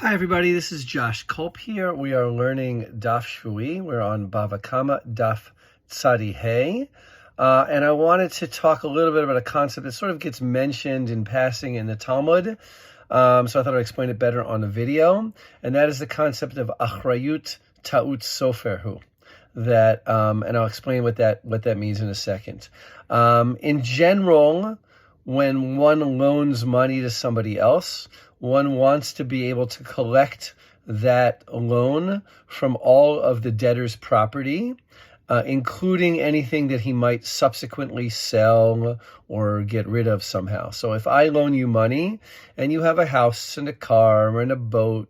Hi everybody, this is Josh Culp here. We are learning Daf Shvui. We're on Bava Kamma, Daf Tzadi Hey. And I wanted to talk a little bit about a concept that sort of gets mentioned in passing in the Talmud. So I thought I'd explain it better on a video. And that is the concept of achrayut ta'ut soferhu. That, and I'll explain what that means in a second. In general, when one loans money to somebody else, one wants to be able to collect that loan from all of the debtor's property, including anything that he might subsequently sell or get rid of somehow. So if I loan you money and you have a house and a car and a boat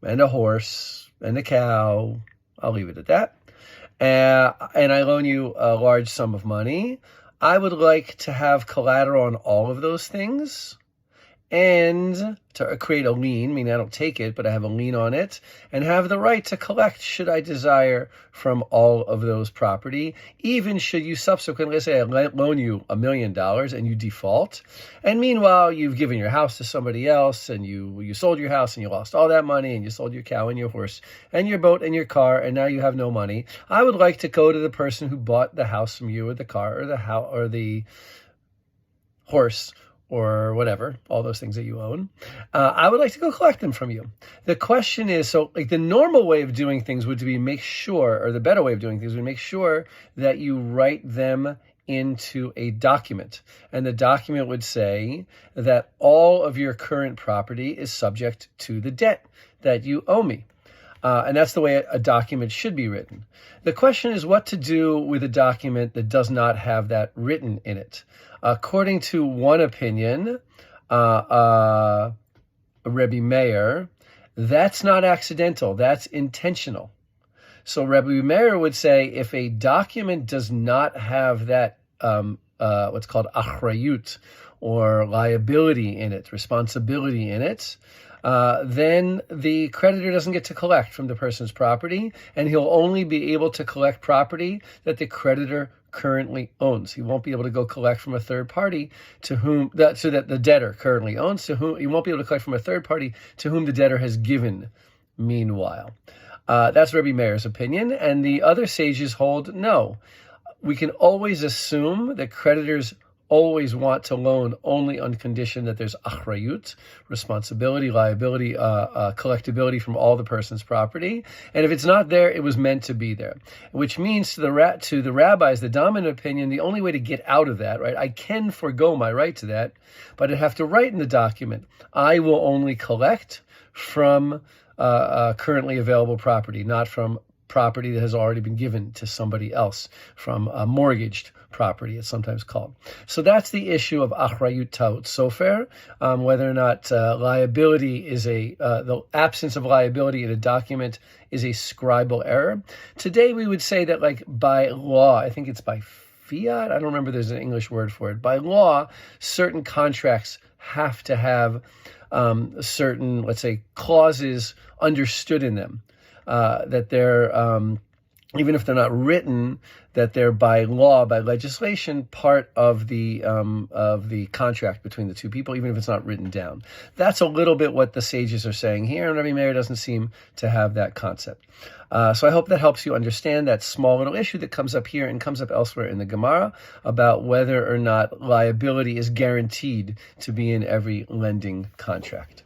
and a horse and a cow, I'll leave it at that, and I loan you a large sum of money, I would like to have collateral on all of those things and to create a lien, meaning I don't take it, but I have a lien on it, and have the right to collect, should I desire, from all of those property, even should you subsequently, let's say I loan you $1 million and you default, and meanwhile you've given your house to somebody else, and you sold your house and you lost all that money, and you sold your cow and your horse and your boat and your car, and now you have no money. I would like to go to the person who bought the house from you, or the car, or the house, or the horse, or whatever, all those things that you own. I would like to go collect them from you. The question is, so like the normal way of doing things would be make sure, or the better way of doing things would make sure that you write them into a document. And the document would say that all of your current property is subject to the debt that you owe me. And that's the way a document should be written. The question is what to do with a document that does not have that written in it. According to one opinion, Rebbe Meir, that's not accidental, that's intentional. So Rebbe Meir would say if a document does not have that, what's called achrayut, or liability in it, responsibility in it, then the creditor doesn't get to collect from the person's property, and he'll only be able to collect property that the creditor currently owns. He won't be able to go collect from a third party so that the debtor currently owns, to whom he won't be able to collect from a third party to whom the debtor has given meanwhile. That's Rebbe Meir's opinion, and the other sages hold no. We can always assume that creditors always want to loan only on condition that there's achrayut, responsibility, liability, collectability from all the person's property. And if it's not there, it was meant to be there. Which means to the rabbis, the dominant opinion, the only way to get out of that, right? I can forego my right to that, but I have to write in the document, I will only collect from currently available property, not from property that has already been given to somebody else, from mortgaged property, it's sometimes called. So that's the issue of achrayut ta'ut sofer, whether or not liability is the absence of liability in a document is a scribal error. Today we would say that, like, by law, I think it's by fiat, I don't remember there's an English word for it, by law, certain contracts have to have certain, let's say, clauses understood in them. That they're, even if they're not written, that they're by law, by legislation, part of the contract between the two people, even if it's not written down. That's a little bit what the sages are saying here, and Rebbe Meir doesn't seem to have that concept. So I hope that helps you understand that small little issue that comes up here and comes up elsewhere in the Gemara about whether or not liability is guaranteed to be in every lending contract.